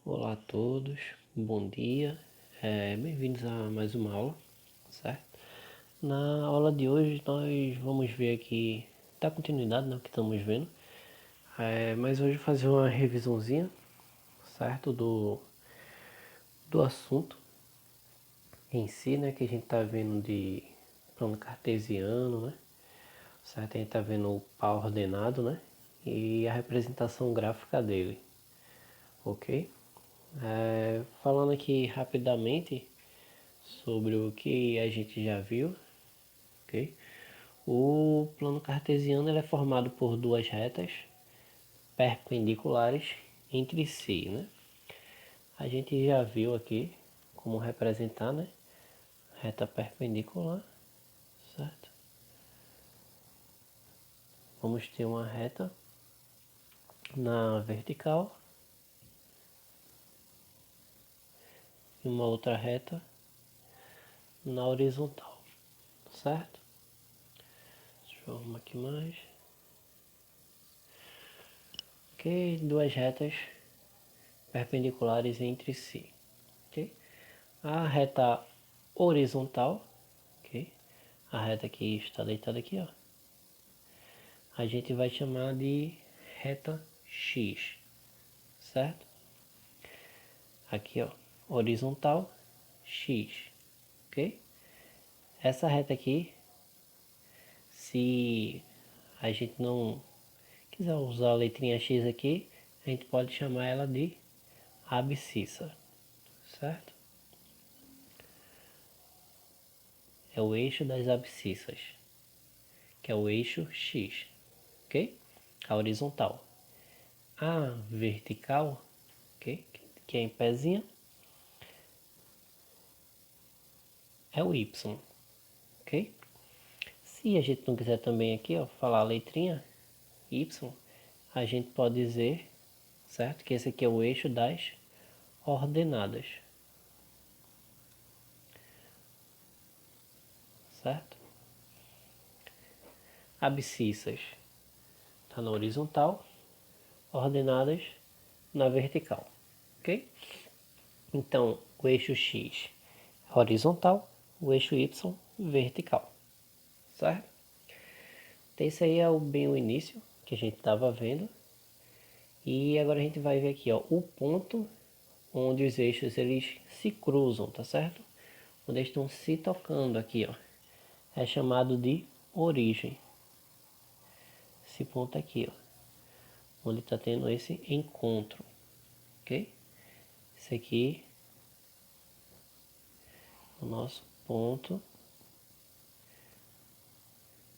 Olá a todos, bom dia, bem-vindos a mais uma aula, certo? Na aula de hoje nós vamos ver aqui, dar continuidade no que estamos vendo, mas hoje fazer uma revisãozinha, certo? Do assunto em si, né? Que a gente está vendo de plano cartesiano, né? Certo? A gente está vendo o par ordenado, né? E a representação gráfica dele, ok? Falando aqui rapidamente sobre o que a gente já viu, ok? O plano cartesiano ele é formado por duas retas perpendiculares entre si, né? A gente já viu aqui como representar, né? Reta perpendicular, certo? Vamos ter uma reta na vertical e uma outra reta na horizontal, certo? Deixa eu arrumar aqui mais. Ok, duas retas perpendiculares entre si, ok? A reta horizontal, ok? A reta que está deitada aqui, ó, a gente vai chamar de reta X, certo? Aqui, ó, horizontal X, ok? Essa reta aqui, se a gente não quiser usar a letrinha X aqui, a gente pode chamar ela de abscissa, certo? É o eixo das abscissas, que é o eixo X, ok? A horizontal. A vertical, ok? Que é em pezinha, é o Y, ok? Se a gente não quiser também aqui, ó, falar a letrinha Y, a gente pode dizer, certo? Que esse aqui é o eixo das ordenadas, certo? Abscissas está na horizontal, ordenadas na vertical, ok? Então, o eixo X horizontal, o eixo Y vertical, certo? Então, esse aí é bem o início que a gente estava vendo. E agora a gente vai ver aqui, ó, o ponto onde os eixos eles se cruzam, tá certo? Onde eles estão se tocando aqui, ó, é chamado de origem. Esse ponto aqui, ó, onde está tendo esse encontro, ok? Esse aqui é o nosso ponto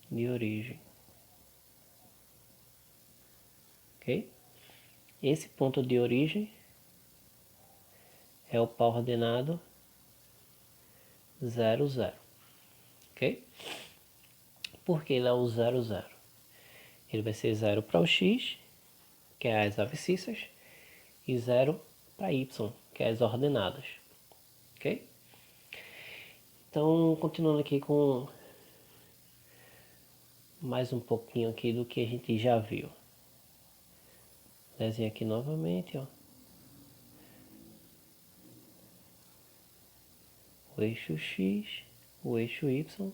de origem, ok? Esse ponto de origem é o par ordenado 0, 0, ok? Por que ele é o 0, 0? Ele vai ser 0 para o x, que é as abscissas, e 0 para y, que é as ordenadas, ok? Então, continuando aqui com mais um pouquinho aqui do que a gente já viu. Desenho aqui novamente, ó. O eixo X, o eixo Y.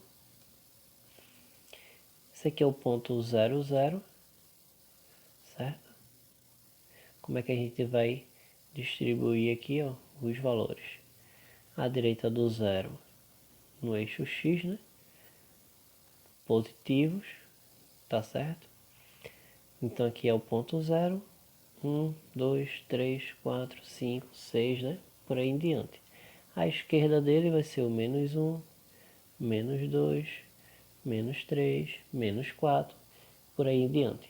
Esse aqui é o ponto 0, 0, certo? Como é que a gente vai distribuir aqui, ó, os valores? À direita do 0 no eixo X, né? Positivos, tá certo? Então aqui é o ponto 0, 1, 2, 3, 4, 5, 6, né? Por aí em diante. À esquerda dele vai ser o menos 1, menos 2, menos 3, menos 4, por aí em diante,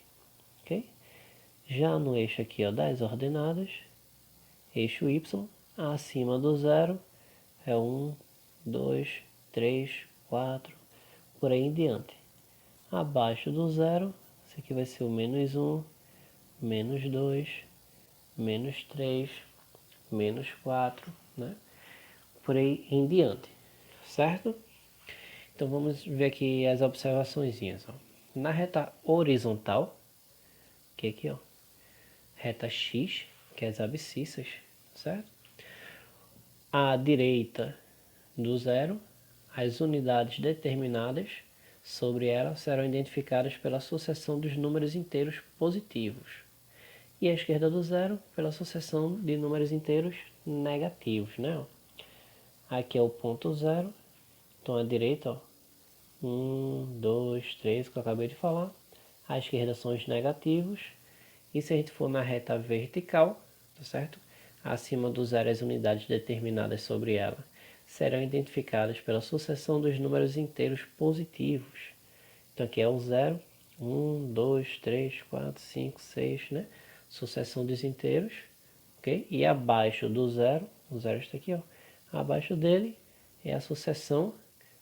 ok? Já no eixo aqui, ó, das ordenadas, eixo Y, acima do 0 é 1, 2, 3, 4, por aí em diante. Abaixo do 0, esse aqui vai ser o menos 1, menos 2, menos 3, menos 4, né? Por aí em diante, certo? Então vamos ver aqui as observaçõezinhas, ó. Na reta horizontal, que é aqui, ó, reta X, que é as abscissas, certo? À direita do zero, as unidades determinadas sobre ela serão identificadas pela sucessão dos números inteiros positivos. E à esquerda do zero, pela sucessão de números inteiros negativos, né? Aqui é o ponto zero, então à direita, ó, 1, 2, 3, que eu acabei de falar. À esquerda são os negativos. E se a gente for na reta vertical, tá certo? Acima do zero, as unidades determinadas sobre ela serão identificadas pela sucessão dos números inteiros positivos. Então aqui é o zero, 1, 2, 3, 4, 5, 6, né? Sucessão dos inteiros, ok? E abaixo do zero, o zero está aqui, ó. Abaixo dele é a sucessão,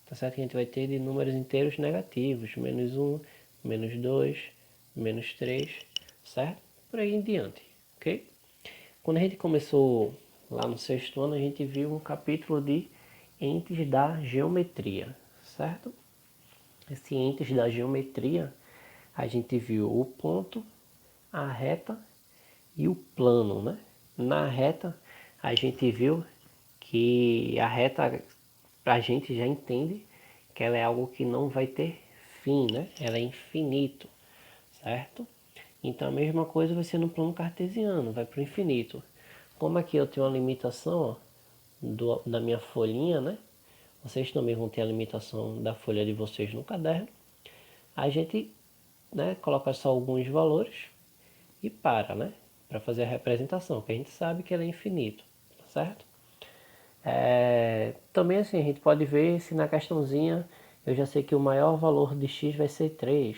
tá certo? Que a gente vai ter de números inteiros negativos, menos 1, menos 2, menos 3, certo? Por aí em diante, ok? Quando a gente começou lá no sexto ano, a gente viu um capítulo de entes da geometria, certo? Esse entes da geometria, a gente viu o ponto, a reta e o plano, né? Na reta, a gente viu que a reta, a gente já entende que ela é algo que não vai ter fim, né? Ela é infinito, certo? Então a mesma coisa vai ser no plano cartesiano, vai para o infinito. Como aqui eu tenho uma limitação, ó, da minha folhinha, né? Vocês também vão ter a limitação da folha de vocês no caderno. A gente, né, coloca só alguns valores e para, né? Para fazer a representação, que a gente sabe que ela é infinito, certo? Também assim, a gente pode ver se na questãozinha eu já sei que o maior valor de x vai ser 3,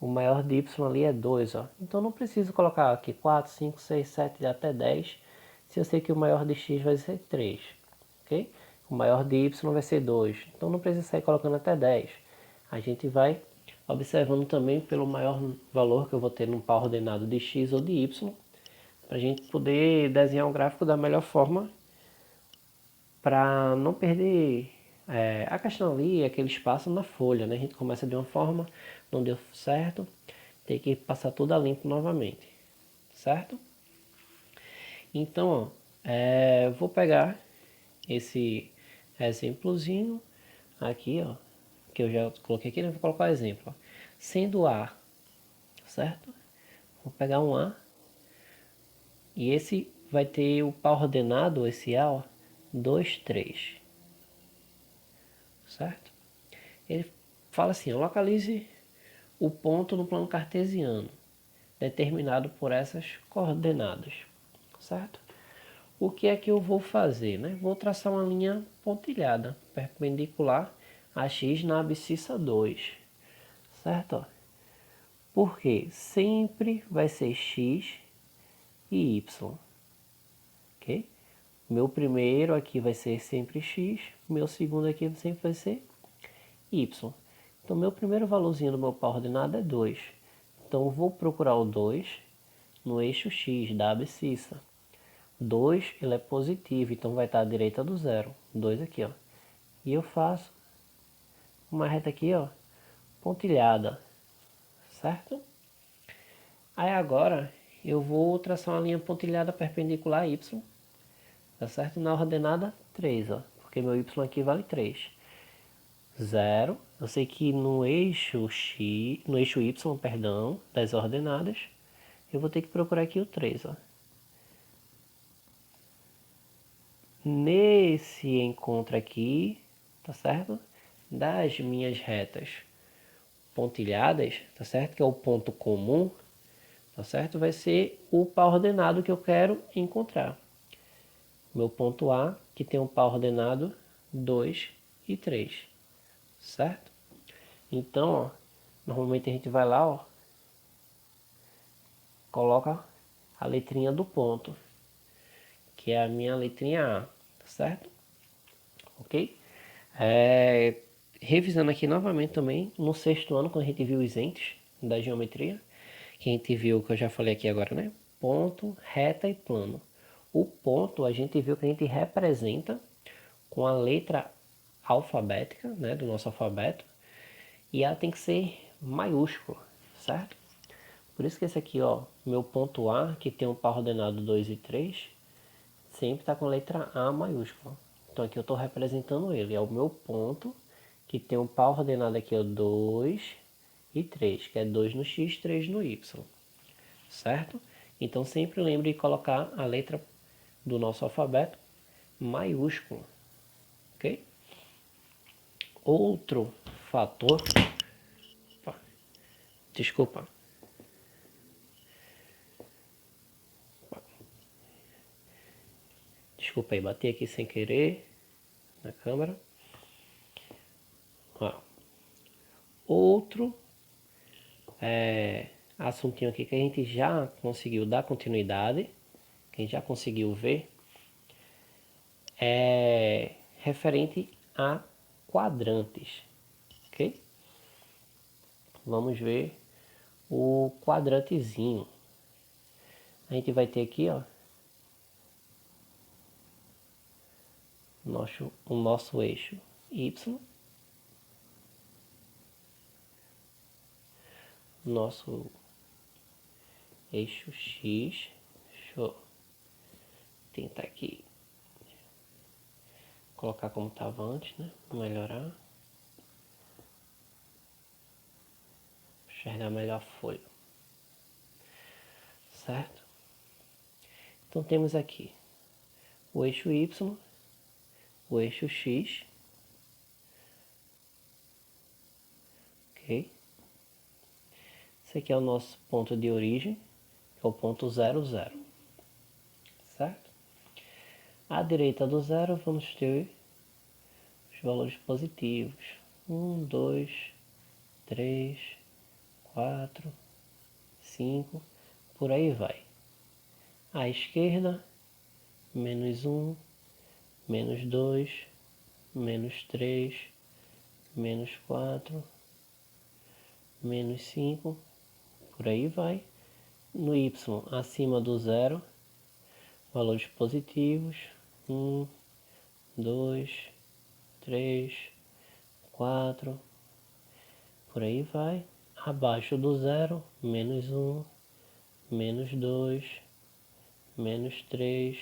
o maior de y ali é 2, ó. Então não preciso colocar aqui 4, 5, 6, 7 até 10, se eu sei que o maior de x vai ser 3, ok? O maior de y vai ser 2, então não precisa sair colocando até 10. A gente vai observando também pelo maior valor que eu vou ter no par ordenado de x ou de y, para a gente poder desenhar um gráfico da melhor forma para não perder a questão ali, aquele espaço na folha, né? A gente começa de uma forma, não deu certo, tem que passar tudo a limpo novamente, certo? Então, ó, vou pegar esse exemplozinho aqui, ó, que eu já coloquei aqui, né? Vou colocar o exemplo, ó. Sendo A, certo? Vou pegar um A e esse vai ter o par ordenado, esse A, ó, 2, 3, certo? Ele fala assim, localize o ponto no plano cartesiano, determinado por essas coordenadas, certo? O que é que eu vou fazer, né? Vou traçar uma linha pontilhada, perpendicular a x na abscissa 2, certo? Porque sempre vai ser x e y, ok? Meu primeiro aqui vai ser sempre x, meu segundo aqui sempre vai ser y. Então, meu primeiro valorzinho do meu par ordenado é 2. Então, eu vou procurar o 2 no eixo x da abscissa. 2 ele é positivo, então vai estar à direita do zero. 2 aqui, ó. E eu faço uma reta aqui, ó, pontilhada, certo? Aí agora eu vou traçar uma linha pontilhada perpendicular a y, tá certo? Na ordenada 3, ó, porque meu y aqui vale 3. 0, eu sei que no eixo x, no eixo y, perdão, das ordenadas, eu vou ter que procurar aqui o 3, ó. Nesse encontro aqui, tá certo? Das minhas retas pontilhadas, tá certo? Que é o ponto comum, tá certo? Vai ser o par ordenado que eu quero encontrar. Meu ponto A, que tem um par ordenado 2 e 3, certo? Então, ó, normalmente a gente vai lá, ó, coloca a letrinha do ponto, que é a minha letrinha A, tá certo? Ok? Revisando aqui novamente também, no sexto ano, quando a gente viu os entes da geometria, que a gente viu, que eu já falei aqui agora, né? Ponto, reta e plano. O ponto a gente viu que a gente representa com a letra alfabética, né, do nosso alfabeto, e ela tem que ser maiúscula, certo? Por isso que esse aqui, ó, meu ponto A, que tem um par ordenado 2 e 3, sempre está com a letra A maiúscula. Então aqui eu estou representando ele, é o meu ponto, que tem um par ordenado aqui, é o 2 e 3, que é 2 no X, 3 no Y, certo? Então sempre lembre de colocar a letra do nosso alfabeto maiúscula, ok? Outro fator, desculpa, desculpa aí, bati aqui sem querer na câmera. Ó. Outro assuntinho aqui que a gente já conseguiu dar continuidade, que a gente já conseguiu ver, é referente a quadrantes, ok? Vamos ver o quadrantezinho. A gente vai ter aqui, ó, o nosso eixo Y, nosso eixo X. Deixa eu tentar aqui colocar como estava antes, né? Melhorar. Enxergar melhor a folha. Certo? Então temos aqui o eixo Y, o eixo X, ok? Esse aqui é o nosso ponto de origem, que é o ponto 0, 0, certo? À direita do zero vamos ter os valores positivos, 1, 2, 3, 4, 5, por aí vai. À esquerda, menos 1, menos 2, menos 3, menos 4, menos 5, por aí vai. No Y, acima do zero, valores positivos, 1, 2, 3, 4, por aí vai. Abaixo do zero, menos 1, menos 2, menos 3,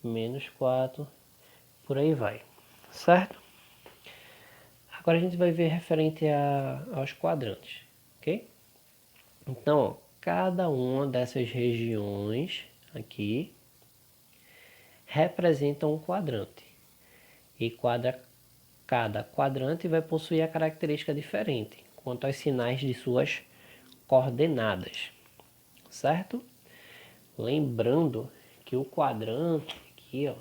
menos 4, por aí vai, certo? Agora a gente vai ver referente aos quadrantes, ok? Então, ó, cada uma dessas regiões aqui representa um quadrante. E cada quadrante vai possuir a característica diferente quanto aos sinais de suas coordenadas, certo? Lembrando que o quadrante aqui, ó,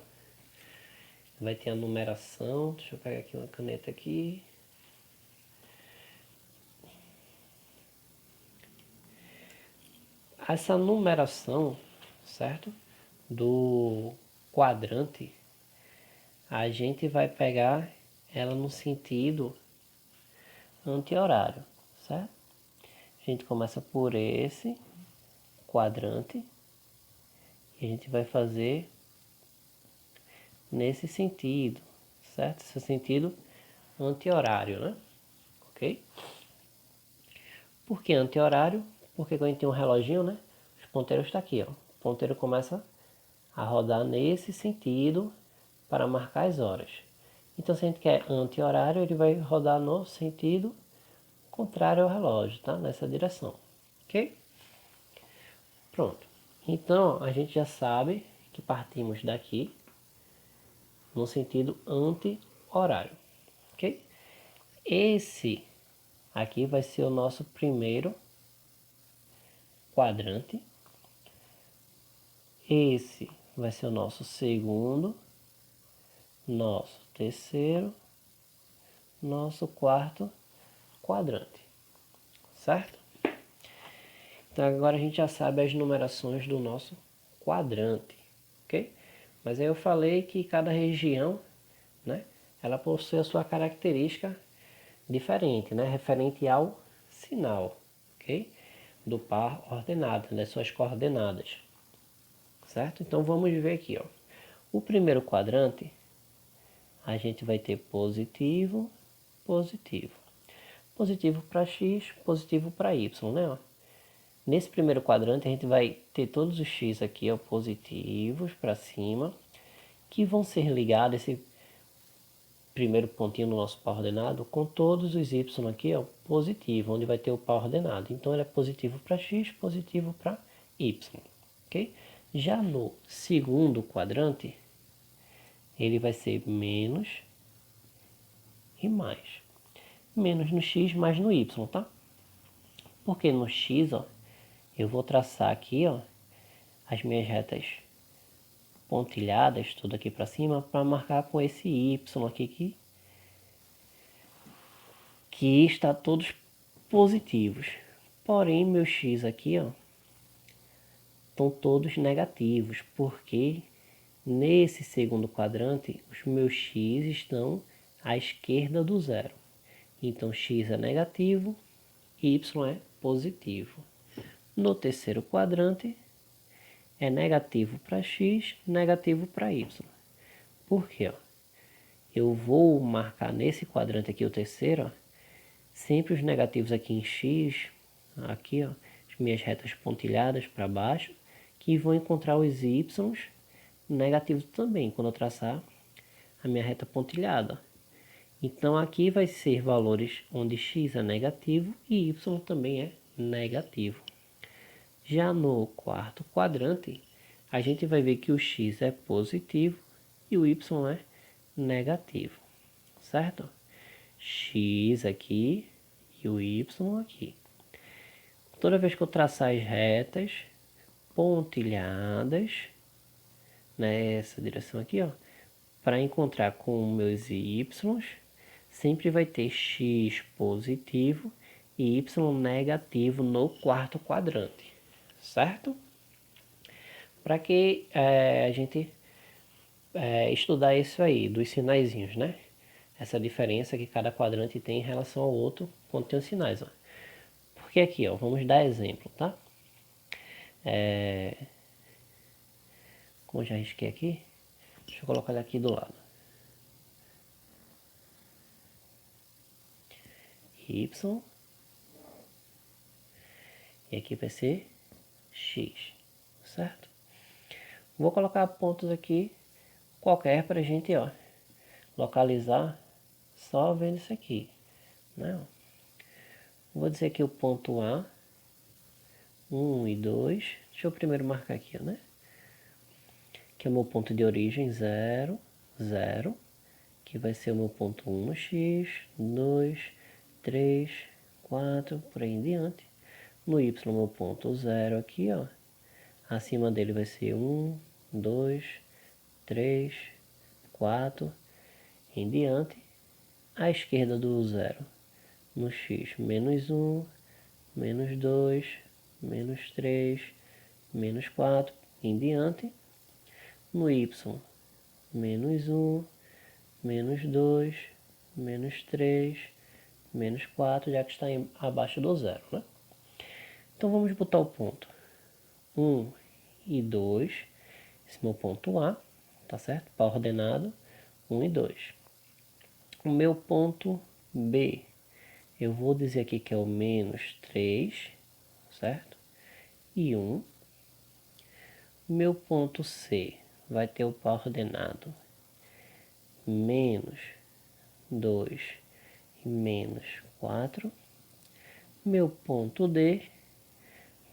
vai ter a numeração. Deixa eu pegar aqui uma caneta aqui. Essa numeração, certo? Do quadrante, a gente vai pegar ela no sentido anti-horário, certo? A gente começa por esse quadrante e a gente vai fazer nesse sentido, certo? Esse sentido anti-horário, né? Ok? Por que anti-horário? Porque quando a gente tem um reloginho, né? Os ponteiros estão aqui, ó. O ponteiro começa a rodar nesse sentido para marcar as horas. Então, se a gente quer anti-horário, ele vai rodar no sentido contrário ao relógio, tá? Nessa direção, ok? Pronto. Então, a gente já sabe que partimos daqui no sentido anti-horário, ok? Esse aqui vai ser o nosso primeiro quadrante. Esse vai ser o nosso segundo, nosso terceiro, nosso quarto quadrante, certo? Então agora a gente já sabe as numerações do nosso quadrante, ok? Mas aí eu falei que cada região, né, ela possui a sua característica diferente, né, referente ao sinal, ok? Do par ordenado, das suas coordenadas, certo? Então vamos ver aqui, ó. O primeiro quadrante, a gente vai ter positivo, positivo. Positivo para X, positivo para Y, né? Ó. Nesse primeiro quadrante a gente vai ter todos os x aqui, ó, positivos para cima, que vão ser ligados, esse primeiro pontinho no nosso par ordenado, com todos os y aqui, ó, positivo, onde vai ter o par ordenado. Então ele é positivo para x, positivo para y, ok? Já no segundo quadrante, ele vai ser menos e mais. Menos no x, mais no y, tá? Porque no x, ó, eu vou traçar aqui, ó, as minhas retas pontilhadas, tudo aqui para cima, para marcar com esse y aqui que está todos positivos. Porém, meus x aqui, ó, estão todos negativos, porque nesse segundo quadrante, os meus x estão à esquerda do zero. Então, x é negativo, y é positivo. No terceiro quadrante, é negativo para x, negativo para y. Por quê? Ó? Eu vou marcar nesse quadrante aqui, o terceiro, ó, sempre os negativos aqui em x, aqui, ó, as minhas retas pontilhadas para baixo, que vão encontrar os y negativos também, quando eu traçar a minha reta pontilhada. Então aqui vai ser valores onde x é negativo e y também é negativo. Já no quarto quadrante, a gente vai ver que o x é positivo e o y é negativo, certo? X aqui e o y aqui. Toda vez que eu traçar as retas pontilhadas nessa direção aqui, ó, para encontrar com meus y, sempre vai ter x positivo e y negativo no quarto quadrante, certo? Para que a gente estudar isso aí, dos sinaizinhos, né? Essa diferença que cada quadrante tem em relação ao outro quando tem os sinais, ó. Porque aqui, ó, vamos dar exemplo, tá? Como eu já risquei aqui, deixa eu colocar ele aqui do lado. Y. E aqui vai ser x, certo? Vou colocar pontos aqui qualquer para a gente, ó, localizar só vendo isso aqui, né? Vou dizer aqui o ponto A, 1 e 2. Deixa eu primeiro marcar aqui, né? Que é o meu ponto de origem, 0, 0. Que vai ser o meu ponto 1 no x, 2, 3, 4, por aí em diante. No y, meu ponto 0 aqui, ó. Acima dele vai ser 1, 2, 3, 4, em diante. À esquerda do 0, no x, menos 1, menos 2, menos 3, menos 4, em diante. No y, menos 1, menos 2, menos 3, menos 4, já que está abaixo do zero, né? Então vamos botar o ponto 1 e 2, esse meu ponto A, tá certo? Par ordenado, 1 e 2. O meu ponto B, eu vou dizer aqui que é o menos 3, certo? E 1. O meu ponto C vai ter o par ordenado menos 2 e menos 4. Meu ponto D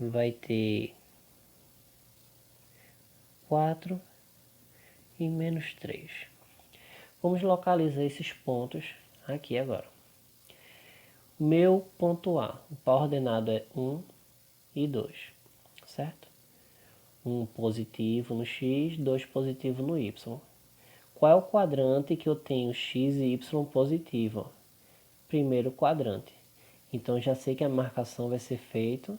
vai ter 4 e menos 3. Vamos localizar esses pontos aqui agora. Meu ponto A, o par ordenado é 1 e 2, certo? 1 positivo no x, 2 positivo no y. Qual é o quadrante que eu tenho x e y positivo? Primeiro quadrante. Então já sei que a marcação vai ser feita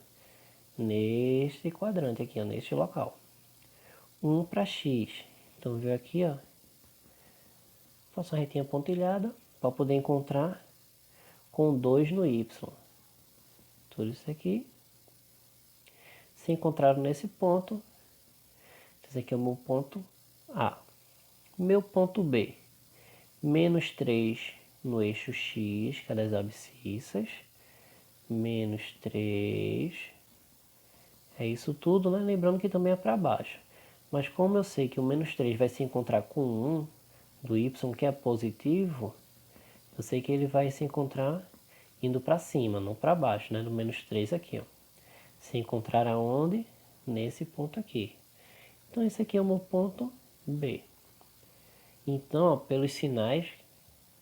neste quadrante aqui, ó, neste local. 1 para x. Então veio aqui, ó. Faço uma retinha pontilhada para poder encontrar com 2 no y. Tudo isso aqui. Se encontraram nesse ponto, esse aqui é o meu ponto A. Meu ponto B, menos 3 no eixo X, que é das abscissas, menos 3, É isso tudo, né? Lembrando que também é para baixo. Mas como eu sei que o menos 3 vai se encontrar com 1 do y, que é positivo, eu sei que ele vai se encontrar indo para cima, não para baixo, né? No menos 3 aqui, ó. Se encontrar aonde? Nesse ponto aqui. Então esse aqui é o meu ponto B. Então, ó, pelos sinais,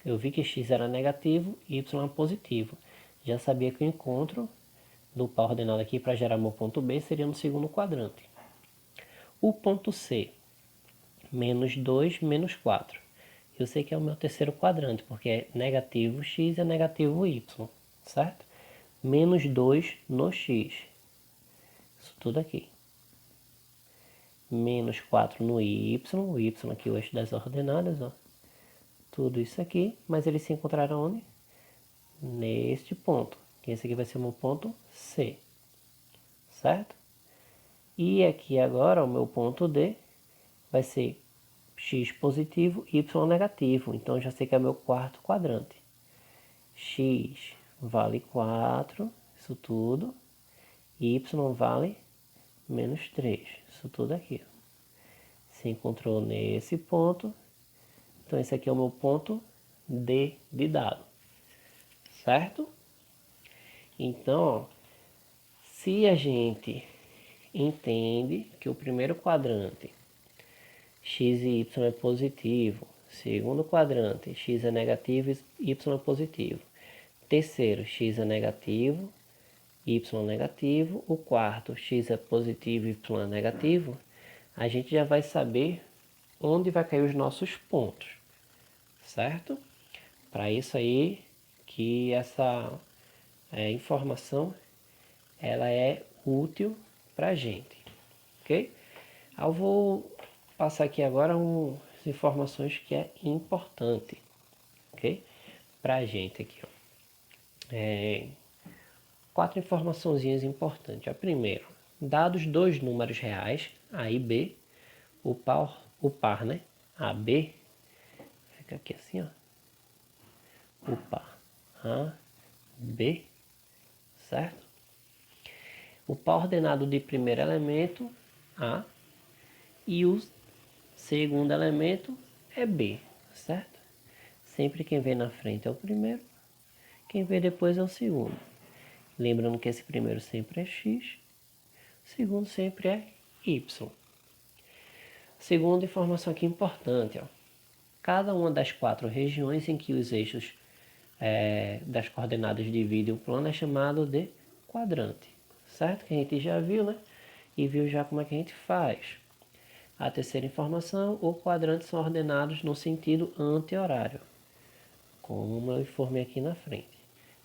eu vi que x era negativo e y é positivo. Já sabia que o encontro do par ordenado aqui para gerar meu ponto B seria no segundo quadrante. O ponto C, menos 2, menos 4. Eu sei que é o meu terceiro quadrante, porque é negativo x é negativo y, certo? Menos 2 no x. Isso tudo aqui. Menos 4 no y, o y aqui o eixo das ordenadas, ó. Tudo isso aqui, mas eles se encontraram onde? Neste ponto. Que esse aqui vai ser o meu ponto C, certo? E aqui agora o meu ponto D vai ser x positivo, y negativo. Então eu já sei que é meu quarto quadrante. X vale 4, isso tudo. Y vale menos 3, isso tudo aqui. Se encontrou nesse ponto. Então esse aqui é o meu ponto D de dado. Certo? Então, ó, se a gente entende que o primeiro quadrante x e y é positivo, segundo quadrante x é negativo e y é positivo, terceiro x é negativo, y é negativo, o quarto x é positivo e y é negativo, a gente já vai saber onde vai cair os nossos pontos, certo? Para isso aí que essa informação ela é útil para a gente, ok? Eu vou passar aqui agora umas informações que é importante, ok? Para a gente aqui, ó. Quatro informaçõezinhas importantes. A primeira, dados dois números reais, A e B, o par, né? AB, fica aqui assim, ó. O par A, B, certo? O par ordenado de primeiro elemento, A, e o segundo elemento é B, certo? Sempre quem vem na frente é o primeiro, quem vem depois é o segundo. Lembrando que esse primeiro sempre é x, o segundo sempre é y. Segunda informação aqui importante, ó. Cada uma das quatro regiões em que os eixos das coordenadas dividem o plano é chamado de quadrante, certo? Que a gente já viu, né? E viu já como é que a gente faz. A terceira informação, os quadrantes são ordenados no sentido anti-horário, como eu informei aqui na frente.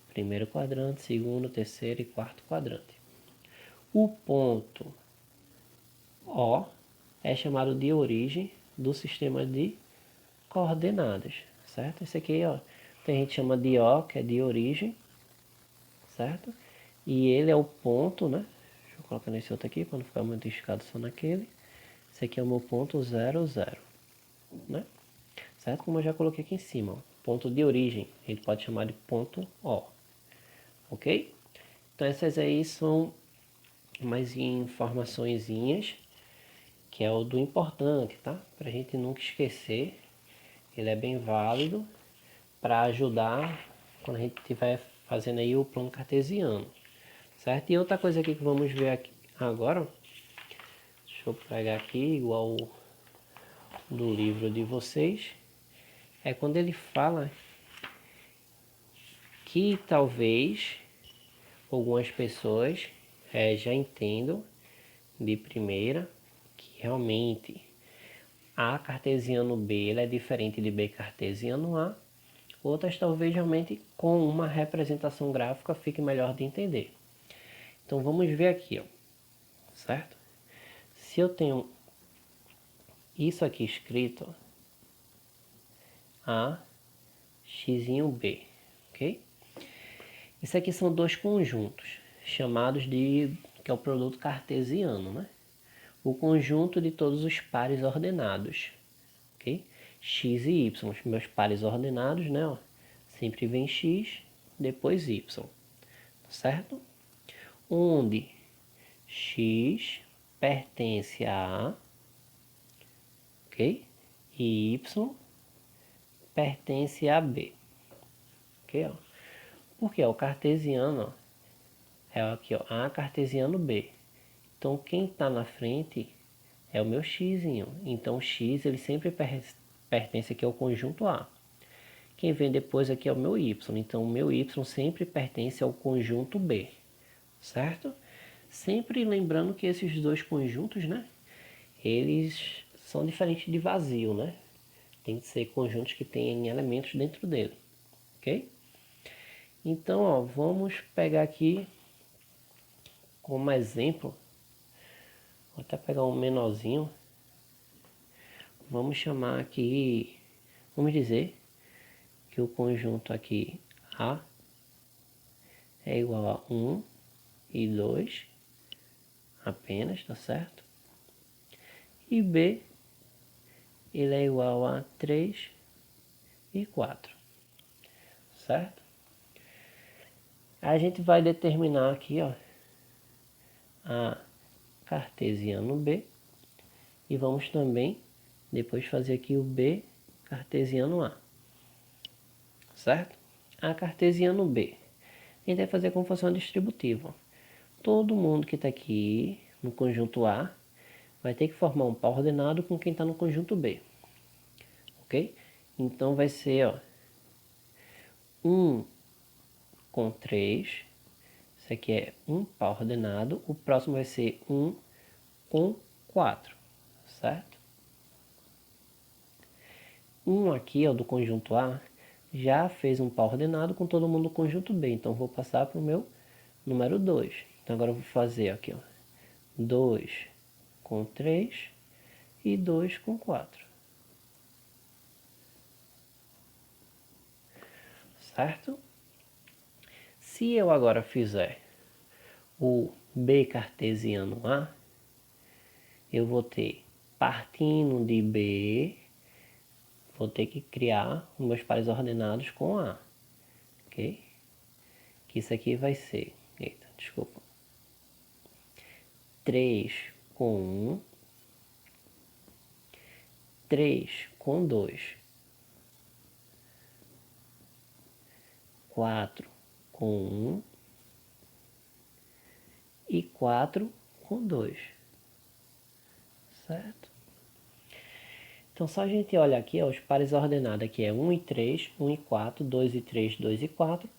Primeiro quadrante, segundo, terceiro e quarto quadrante. O ponto O é chamado de origem do sistema de coordenadas, certo? Esse aqui, ó, a gente chama de O, que é de origem, certo? E ele é o ponto, né? Deixa eu colocar nesse outro aqui, para não ficar muito esticado só naquele. Esse aqui é o meu ponto 0, 0, né? Certo? Como eu já coloquei aqui em cima, ó. Ponto de origem, a gente pode chamar de ponto O, ok? Então essas aí são mais informaçõezinhas, que é o do importante, tá? Pra gente nunca esquecer, ele é bem válido para ajudar quando a gente estiver fazendo aí o plano cartesiano, certo? E outra coisa aqui que vamos ver aqui agora, deixa eu pegar aqui igual do livro de vocês, é quando ele fala que talvez algumas pessoas já entendam de primeira que realmente A cartesiano B ele é diferente de B cartesiano A. Outras talvez realmente com uma representação gráfica fique melhor de entender. Então vamos ver aqui, ó, certo? Se eu tenho isso aqui escrito, A, x B, ok? Isso aqui são dois conjuntos, chamados de, que é o produto cartesiano, né? O conjunto de todos os pares ordenados, ok? X e Y, os meus pares ordenados, né? Ó, sempre vem X, depois Y, certo? Onde x pertence a A, ok? E y pertence a B, ok? Ó. Porque ó, o cartesiano ó, é aqui, ó, A cartesiano B. Então, quem está na frente é o meu x. Então, o x ele sempre pertence aqui ao conjunto A. Quem vem depois aqui é o meu y. Então, o meu y sempre pertence ao conjunto B, certo? Sempre lembrando que esses dois conjuntos, né? Eles são diferentes de vazio, né? Tem que ser conjuntos que têm elementos dentro dele, ok? Então, ó, vamos pegar aqui como exemplo. Vou até pegar um menorzinho. Vamos chamar aqui, vamos dizer que o conjunto aqui A é igual a 1 e 2 apenas, tá certo? E B ele é igual a 3 e 4, certo? A gente vai determinar aqui, ó, a cartesiano B e vamos também depois fazer aqui o B cartesiano A, certo? A cartesiano B, a gente vai fazer como função distributiva. Todo mundo que está aqui no conjunto A vai ter que formar um par ordenado com quem está no conjunto B, ok? Então vai ser, ó, 1 com 3, isso aqui é um par ordenado, o próximo vai ser 1 com 4, certo? 1 aqui, ó, do conjunto A, já fez um par ordenado com todo mundo do conjunto B, então vou passar para o meu número 2. Então agora eu vou fazer aqui, ó, 2 com 3 e 2 com 4. Certo? Se eu agora fizer o B cartesiano A, eu vou ter, partindo de B, vou ter que criar os meus pares ordenados com A, ok? Que isso aqui vai ser, eita, desculpa, 3 com 1, 3 com 2, 4 com 1 e 4 com 2, certo? Então, só a gente olha aqui, ó, os pares ordenados aqui é 1 e 3, 1 e 4, 2 e 3, 2 e 4.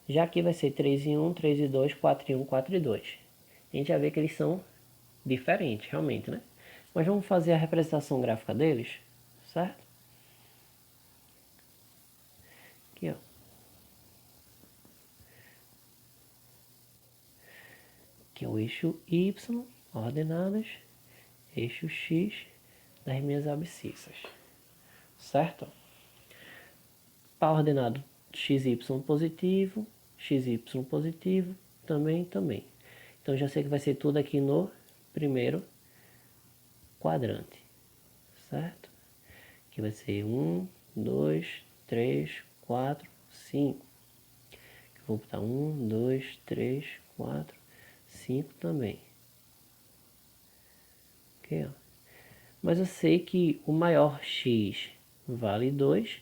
Já aqui vai ser 3 e 1, 3 e 2, 4 e 1, 4 e 2. A gente já vê que eles são diferentes, realmente, né? Mas vamos fazer a representação gráfica deles, certo? Aqui, ó. Aqui é o eixo Y, ordenadas, eixo X das minhas abscissas, certo? Par ordenado XY positivo, XY positivo, também. Então já sei que vai ser tudo aqui no primeiro quadrante, certo? Aqui vai ser 1, 2, 3, 4, 5. Vou botar 1, 2, 3, 4, 5 também. Ok, ó. Mas eu sei que o maior x vale 2,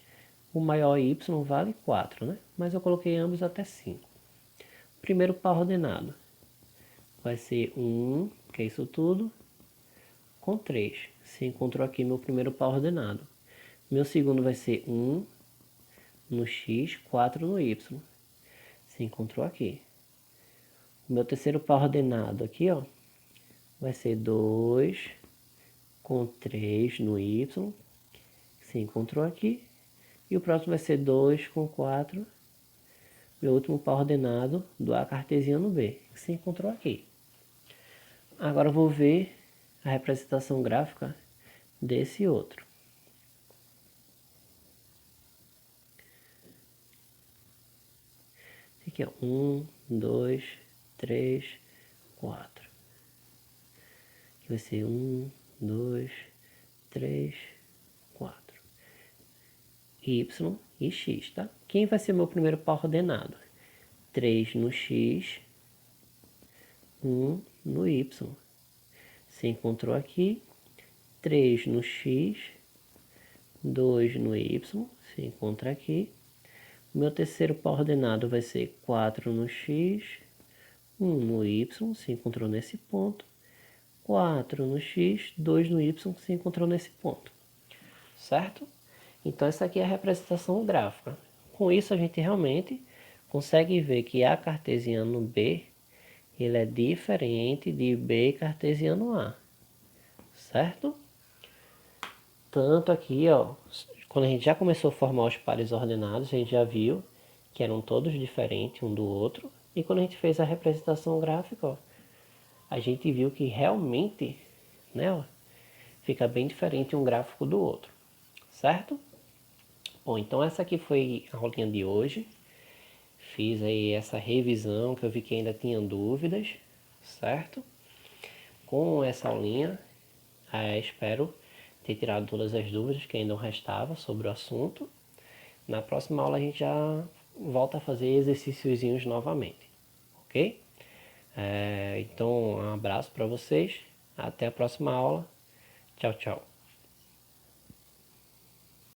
o maior y vale 4, né? Mas eu coloquei ambos até 5. Primeiro par ordenado vai ser 1, que é isso tudo, com 3. Você encontrou aqui meu primeiro par ordenado. Meu segundo vai ser 1 no x, 4 no y. Você encontrou aqui. O meu terceiro par ordenado aqui, ó, vai ser 2 com 3 no y, que você encontrou aqui. E o próximo vai ser 2 com 4, meu último par ordenado do A cartesiano B, que você encontrou aqui. Agora eu vou ver a representação gráfica desse outro. Aqui, ó, 1, 2, 3, 4. Aqui vai ser 1, 2, 3, 4. Y e X, tá? Quem vai ser meu primeiro par ordenado? 3 no X, 1 no Y. Você encontrou aqui 3 no X, 2 no Y, se encontra aqui. O meu terceiro par ordenado vai ser 4 no X, 1 no Y, se encontrou nesse ponto. 4 no X, 2 no Y, se encontrou nesse ponto. Certo? Então essa aqui é a representação gráfica. Com isso a gente realmente consegue ver que A cartesiano B ele é diferente de B cartesiano A. Certo? Tanto aqui, ó, quando a gente já começou a formar os pares ordenados, a gente já viu que eram todos diferentes um do outro. E quando a gente fez a representação gráfica, ó, a gente viu que realmente, né, ó, fica bem diferente um gráfico do outro. Certo? Bom, então essa aqui foi a aulinha de hoje. Fiz aí essa revisão que eu vi que ainda tinha dúvidas, certo? Com essa aulinha, espero ter tirado todas as dúvidas que ainda restavam sobre o assunto. Na próxima aula a gente já volta a fazer exercíciozinhos novamente, ok? Então, um abraço para vocês. Até a próxima aula. Tchau, tchau.